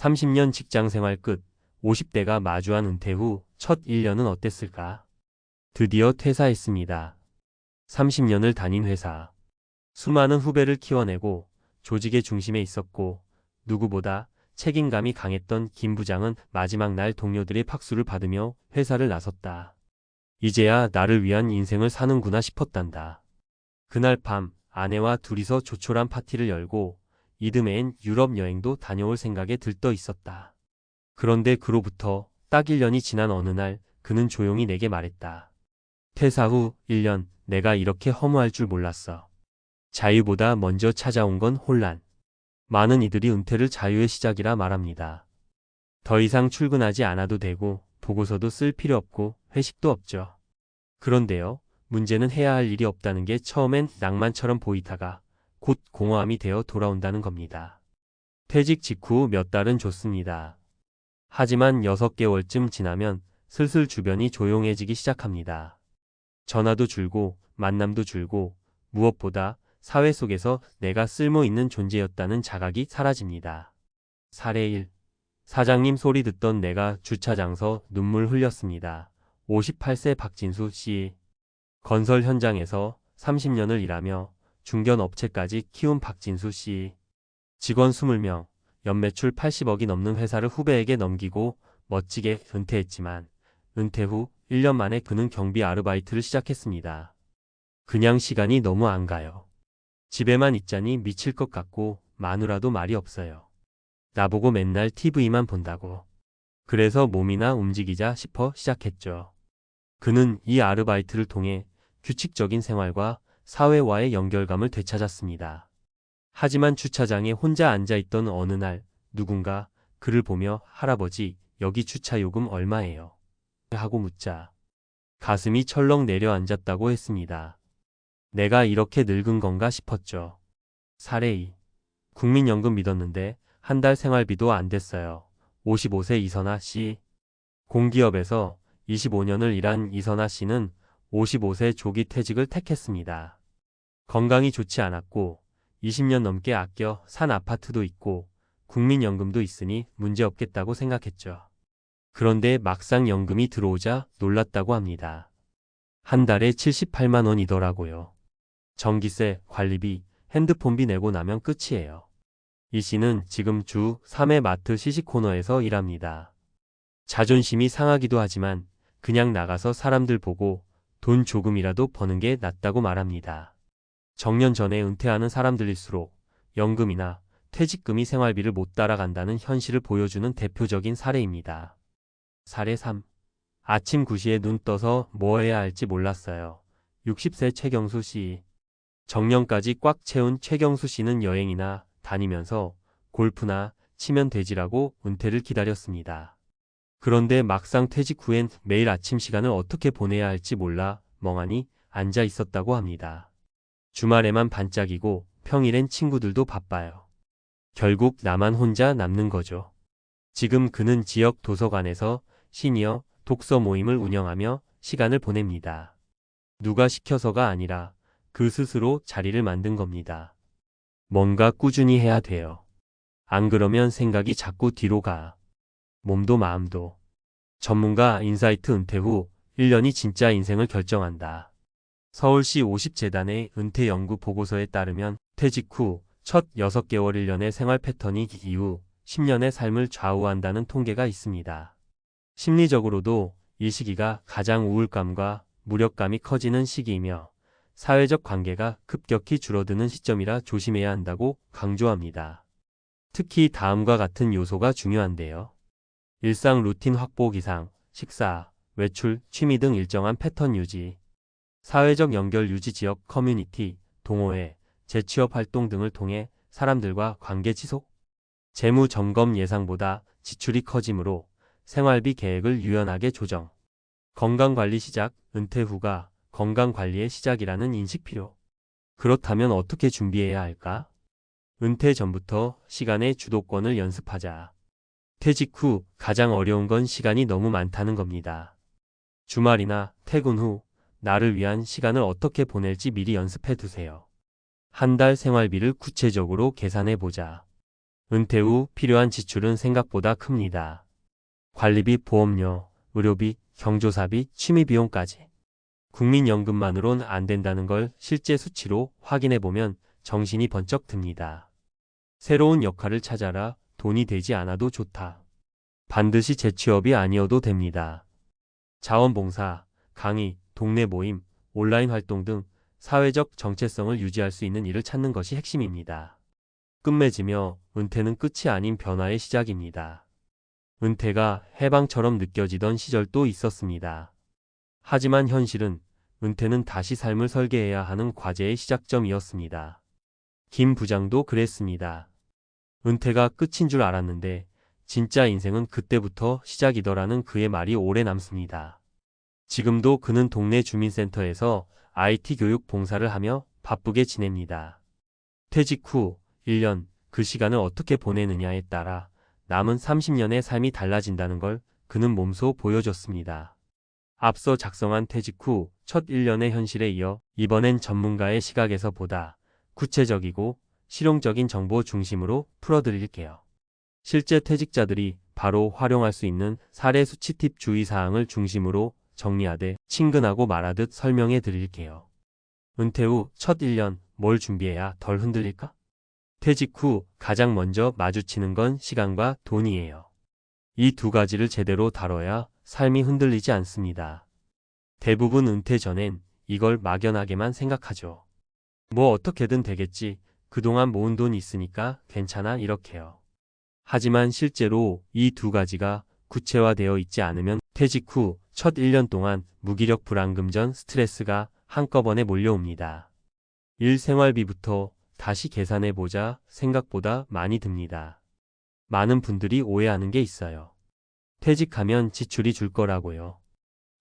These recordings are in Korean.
30년 직장생활 끝, 50대가 마주한 은퇴 후 첫 1년은 어땠을까? 드디어 퇴사했습니다. 30년을 다닌 회사. 수많은 후배를 키워내고 조직의 중심에 있었고 누구보다 책임감이 강했던 김 부장은 마지막 날 동료들의 박수를 받으며 회사를 나섰다. 이제야 나를 위한 인생을 사는구나 싶었단다. 그날 밤 아내와 둘이서 조촐한 파티를 열고 이듬해엔 유럽 여행도 다녀올 생각에 들떠 있었다. 그런데 그로부터 딱 1년이 지난 어느 날 그는 조용히 내게 말했다. 퇴사 후 1년 내가 이렇게 허무할 줄 몰랐어. 자유보다 먼저 찾아온 건 혼란. 많은 이들이 은퇴를 자유의 시작이라 말합니다. 더 이상 출근하지 않아도 되고 보고서도 쓸 필요 없고 회식도 없죠. 그런데요, 문제는 해야 할 일이 없다는 게 처음엔 낭만처럼 보이다가 곧 공허함이 되어 돌아온다는 겁니다. 퇴직 직후 몇 달은 좋습니다. 하지만 6개월쯤 지나면 슬슬 주변이 조용해지기 시작합니다. 전화도 줄고 만남도 줄고 무엇보다 사회 속에서 내가 쓸모 있는 존재였다는 자각이 사라집니다. 사례 1. 사장님 소리 듣던 내가 주차장서 눈물 흘렸습니다. 58세 박진수 씨. 건설 현장에서 30년을 일하며 중견 업체까지 키운 박진수 씨. 직원 20명, 연매출 80억이 넘는 회사를 후배에게 넘기고 멋지게 은퇴했지만 은퇴 후 1년 만에 그는 경비 아르바이트를 시작했습니다. 그냥 시간이 너무 안 가요. 집에만 있자니 미칠 것 같고 마누라도 말이 없어요. 나보고 맨날 TV만 본다고. 그래서 몸이나 움직이자 싶어 시작했죠. 그는 이 아르바이트를 통해 규칙적인 생활과 사회와의 연결감을 되찾았습니다. 하지만 주차장에 혼자 앉아있던 어느 날 누군가 그를 보며 할아버지 여기 주차 요금 얼마예요? 하고 묻자 가슴이 철렁 내려앉았다고 했습니다. 내가 이렇게 늙은 건가 싶었죠. 사례 2. 국민연금 믿었는데 한 달 생활비도 안 됐어요. 55세 이선아 씨. 공기업에서 25년을 일한 이선아 씨는 55세 조기 퇴직을 택했습니다. 건강이 좋지 않았고 20년 넘게 아껴 산 아파트도 있고 국민연금도 있으니 문제없겠다고 생각했죠. 그런데 막상 연금이 들어오자 놀랐다고 합니다. 한 달에 78만 원이더라고요. 전기세, 관리비, 핸드폰비 내고 나면 끝이에요. 이 씨는 지금 주 3회 마트 시식코너에서 일합니다. 자존심이 상하기도 하지만 그냥 나가서 사람들 보고 돈 조금이라도 버는 게 낫다고 말합니다. 정년 전에 은퇴하는 사람들일수록 연금이나 퇴직금이 생활비를 못 따라간다는 현실을 보여주는 대표적인 사례입니다. 사례 3. 아침 9시에 눈 떠서 뭐 해야 할지 몰랐어요. 60세 최경수 씨. 정년까지 꽉 채운 최경수 씨는 여행이나 다니면서 골프나 치면 되지라고 은퇴를 기다렸습니다. 그런데 막상 퇴직 후엔 매일 아침 시간을 어떻게 보내야 할지 몰라 멍하니 앉아 있었다고 합니다. 주말에만 반짝이고 평일엔 친구들도 바빠요. 결국 나만 혼자 남는 거죠. 지금 그는 지역 도서관에서 시니어 독서 모임을 운영하며 시간을 보냅니다. 누가 시켜서가 아니라 그 스스로 자리를 만든 겁니다. 뭔가 꾸준히 해야 돼요. 안 그러면 생각이 자꾸 뒤로 가. 몸도 마음도. 전문가 인사이트 은퇴 후 1년이 진짜 인생을 결정한다. 서울시 50재단의 은퇴 연구 보고서에 따르면 퇴직 후 첫 6개월 1년의 생활 패턴이 이후 10년의 삶을 좌우한다는 통계가 있습니다. 심리적으로도 이 시기가 가장 우울감과 무력감이 커지는 시기이며 사회적 관계가 급격히 줄어드는 시점이라 조심해야 한다고 강조합니다. 특히 다음과 같은 요소가 중요한데요. 일상 루틴 확보 기상, 식사, 외출, 취미 등 일정한 패턴 유지, 사회적 연결 유지 지역 커뮤니티, 동호회, 재취업 활동 등을 통해 사람들과 관계 지속, 재무 점검 예상보다 지출이 커지므로 생활비 계획을 유연하게 조정, 건강관리 시작, 은퇴 후가 건강관리의 시작이라는 인식 필요. 그렇다면 어떻게 준비해야 할까? 은퇴 전부터 시간의 주도권을 연습하자. 퇴직 후 가장 어려운 건 시간이 너무 많다는 겁니다. 주말이나 퇴근 후 나를 위한 시간을 어떻게 보낼지 미리 연습해 두세요. 한 달 생활비를 구체적으로 계산해 보자. 은퇴 후 필요한 지출은 생각보다 큽니다. 관리비, 보험료, 의료비, 경조사비, 취미비용까지. 국민연금만으론 안 된다는 걸 실제 수치로 확인해보면 정신이 번쩍 듭니다. 새로운 역할을 찾아라. 돈이 되지 않아도 좋다. 반드시 재취업이 아니어도 됩니다. 자원봉사, 강의, 동네 모임, 온라인 활동 등 사회적 정체성을 유지할 수 있는 일을 찾는 것이 핵심입니다. 끝맺으며 은퇴는 끝이 아닌 변화의 시작입니다. 은퇴가 해방처럼 느껴지던 시절도 있었습니다. 하지만 현실은 은퇴는 다시 삶을 설계해야 하는 과제의 시작점이었습니다. 김 부장도 그랬습니다. 은퇴가 끝인 줄 알았는데 진짜 인생은 그때부터 시작이더라는 그의 말이 오래 남습니다. 지금도 그는 동네 주민센터에서 IT 교육 봉사를 하며 바쁘게 지냅니다. 퇴직 후 1년 그 시간을 어떻게 보내느냐에 따라 남은 30년의 삶이 달라진다는 걸 그는 몸소 보여줬습니다. 앞서 작성한 퇴직 후 첫 1년의 현실에 이어 이번엔 전문가의 시각에서 보다 구체적이고 실용적인 정보 중심으로 풀어드릴게요. 실제 퇴직자들이 바로 활용할 수 있는 사례 수치 팁 주의사항을 중심으로 정리하되 친근하고 말하듯 설명해 드릴게요. 은퇴 후 첫 1년 뭘 준비해야 덜 흔들릴까? 퇴직 후 가장 먼저 마주치는 건 시간과 돈이에요. 이 두 가지를 제대로 다뤄야 삶이 흔들리지 않습니다. 대부분 은퇴 전엔 이걸 막연하게만 생각하죠. 뭐 어떻게든 되겠지. 그동안 모은 돈 있으니까 괜찮아 이렇게요. 하지만 실제로 이 두 가지가 구체화되어 있지 않으면 퇴직 후 첫 1년 동안 무기력 불안금전 스트레스가 한꺼번에 몰려옵니다. 일생활비부터 다시 계산해보자 생각보다 많이 듭니다. 많은 분들이 오해하는 게 있어요. 퇴직하면 지출이 줄 거라고요.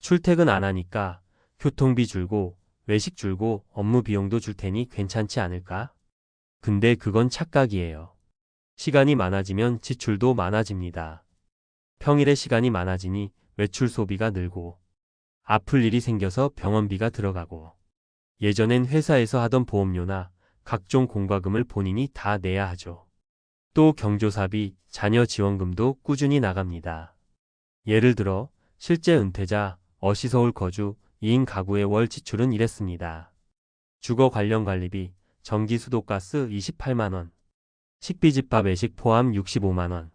출퇴근 안 하니까 교통비 줄고 외식 줄고 업무 비용도 줄 테니 괜찮지 않을까? 근데 그건 착각이에요. 시간이 많아지면 지출도 많아집니다. 평일에 시간이 많아지니 외출 소비가 늘고 아플 일이 생겨서 병원비가 들어가고 예전엔 회사에서 하던 보험료나 각종 공과금을 본인이 다 내야 하죠. 또 경조사비, 자녀 지원금도 꾸준히 나갑니다. 예를 들어 실제 은퇴자, 어시서울 거주, 2인 가구의 월 지출은 이랬습니다. 주거 관련 관리비, 전기 수도가스 28만원, 식비 집밥 외식 포함 65만원,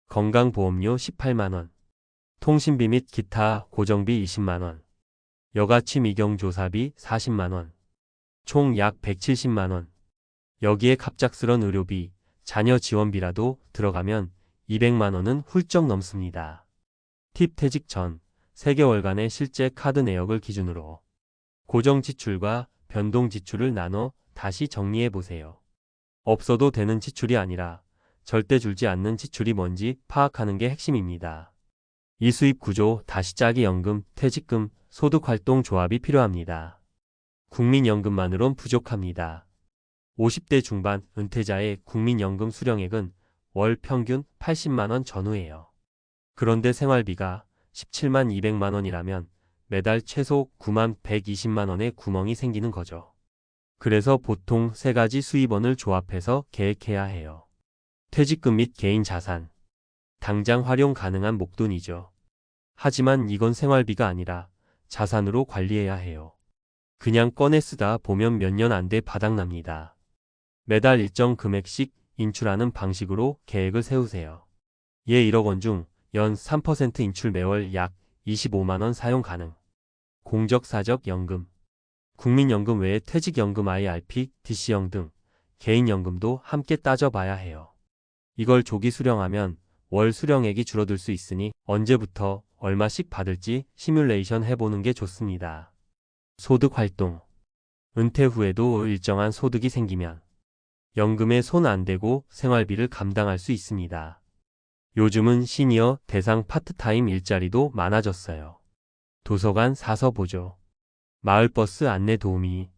건강보험료 18만원, 통신비 및 기타 고정비 20만원, 여가취 미경조사비 40만원, 총 약 170만원. 여기에 갑작스런 의료비, 자녀 지원비라도 들어가면 200만원은 훌쩍 넘습니다. 팁 퇴직 전 3개월간의 실제 카드 내역을 기준으로 고정 지출과 변동 지출을 나눠 다시 정리해 보세요. 없어도 되는 지출이 아니라 절대 줄지 않는 지출이 뭔지 파악하는 게 핵심입니다. 이 수입 구조 다시 짜기 연금, 퇴직금, 소득활동 조합이 필요합니다. 국민연금만으론 부족합니다. 50대 중반 은퇴자의 국민연금 수령액은 월 평균 80만원 전후예요. 그런데 생활비가 17만 200만원이라면 매달 최소 9만 120만원의 구멍이 생기는 거죠. 그래서 보통 3가지 수입원을 조합해서 계획해야 해요. 퇴직금 및 개인 자산. 당장 활용 가능한 목돈이죠. 하지만 이건 생활비가 아니라 자산으로 관리해야 해요. 그냥 꺼내 쓰다 보면 몇 년 안 돼 바닥납니다. 매달 일정 금액씩 인출하는 방식으로 계획을 세우세요. 예 1억 원 중 연 3% 인출 매월 약 25만원 사용 가능. 공적사적 연금. 국민연금 외에 퇴직연금 IRP, DC형 등 개인연금도 함께 따져봐야 해요. 이걸 조기 수령하면 월 수령액이 줄어들 수 있으니 언제부터 얼마씩 받을지 시뮬레이션 해보는 게 좋습니다. 소득활동. 은퇴 후에도 일정한 소득이 생기면 연금에 손 안 대고 생활비를 감당할 수 있습니다. 요즘은 시니어 대상 파트타임 일자리도 많아졌어요. 도서관 사서 보조, 마을버스 안내 도우미,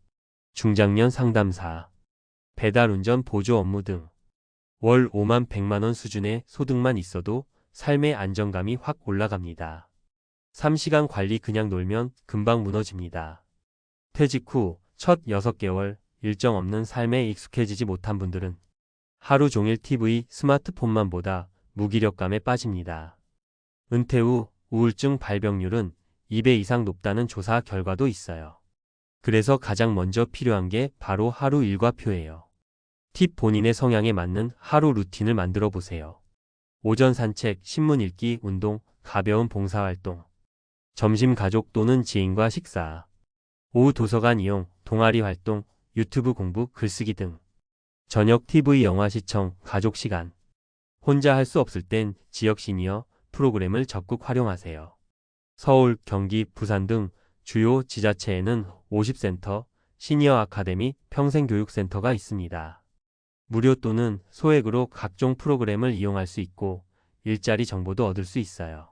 중장년 상담사, 배달운전 보조 업무 등 월 5만 100만원 수준의 소득만 있어도 삶의 안정감이 확 올라갑니다. 3시간 관리 그냥 놀면 금방 무너집니다. 퇴직 후 첫 6개월 일정 없는 삶에 익숙해지지 못한 분들은 하루 종일 TV, 스마트폰만 보다 무기력감에 빠집니다. 은퇴 후 우울증 발병률은 2배 이상 높다는 조사 결과도 있어요. 그래서 가장 먼저 필요한 게 바로 하루 일과표예요. 팁 본인의 성향에 맞는 하루 루틴을 만들어 보세요. 오전 산책, 신문 읽기, 운동, 가벼운 봉사활동. 점심 가족 또는 지인과 식사. 오후 도서관 이용, 동아리 활동, 유튜브 공부, 글쓰기 등. 저녁 TV 영화 시청, 가족 시간. 혼자 할 수 없을 땐 지역 시니어 프로그램을 적극 활용하세요. 서울, 경기, 부산 등 주요 지자체에는 50센터, 시니어 아카데미, 평생교육센터가 있습니다. 무료 또는 소액으로 각종 프로그램을 이용할 수 있고 일자리 정보도 얻을 수 있어요.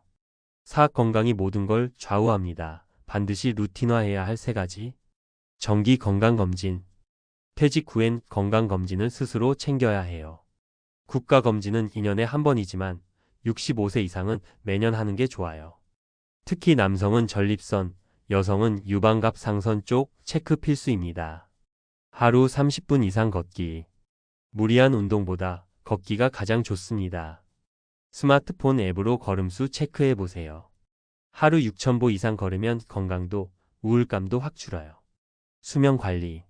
사학 건강이 모든 걸 좌우합니다. 반드시 루틴화해야 할 3가지. 정기 건강검진. 퇴직 후엔 건강검진을 스스로 챙겨야 해요. 국가검진은 2년에 한 번이지만 65세 이상은 매년 하는 게 좋아요. 특히 남성은 전립선, 여성은 유방갑 상선 쪽 체크 필수입니다. 하루 30분 이상 걷기. 무리한 운동보다 걷기가 가장 좋습니다. 스마트폰 앱으로 걸음수 체크해 보세요. 하루 6,000보 이상 걸으면 건강도, 우울감도 확 줄어요. 수면 관리.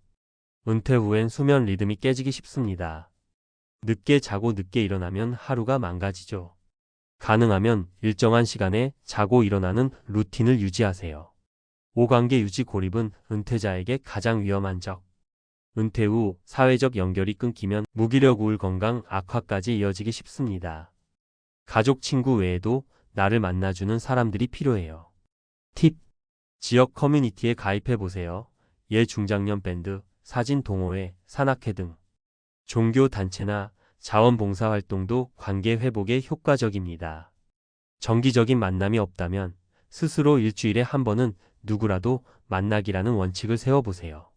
은퇴 후엔 수면 리듬이 깨지기 쉽습니다. 늦게 자고 늦게 일어나면 하루가 망가지죠. 가능하면 일정한 시간에 자고 일어나는 루틴을 유지하세요. 5관계 유지 고립은 은퇴자에게 가장 위험한 적. 은퇴 후 사회적 연결이 끊기면 무기력 우울 건강 악화까지 이어지기 쉽습니다. 가족 친구 외에도 나를 만나주는 사람들이 필요해요. 팁. 지역 커뮤니티에 가입해 보세요. 중장년 밴드, 사진 동호회, 산악회 등. 종교 단체나 자원봉사 활동도 관계 회복에 효과적입니다. 정기적인 만남이 없다면 스스로 일주일에 한 번은 누구라도 만나기라는 원칙을 세워보세요.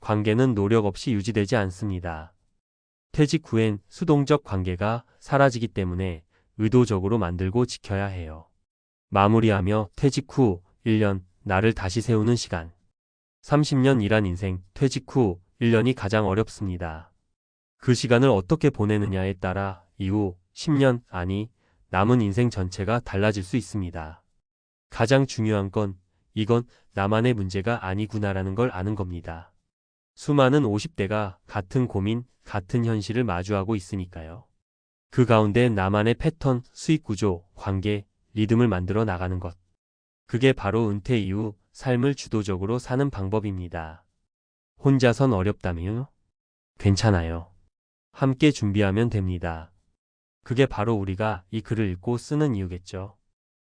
관계는 노력 없이 유지되지 않습니다. 퇴직 후엔 수동적 관계가 사라지기 때문에 의도적으로 만들고 지켜야 해요. 마무리하며 퇴직 후 1년 나를 다시 세우는 시간. 30년 일한 인생, 퇴직 후 1년이 가장 어렵습니다. 그 시간을 어떻게 보내느냐에 따라 이후 10년, 아니 남은 인생 전체가 달라질 수 있습니다. 가장 중요한 건 이건 나만의 문제가 아니구나라는 걸 아는 겁니다. 수많은 50대가 같은 고민, 같은 현실을 마주하고 있으니까요. 그 가운데 나만의 패턴, 수익 구조, 관계, 리듬을 만들어 나가는 것. 그게 바로 은퇴 이후 삶을 주도적으로 사는 방법입니다. 혼자선 어렵다며? 괜찮아요. 함께 준비하면 됩니다. 그게 바로 우리가 이 글을 읽고 쓰는 이유겠죠.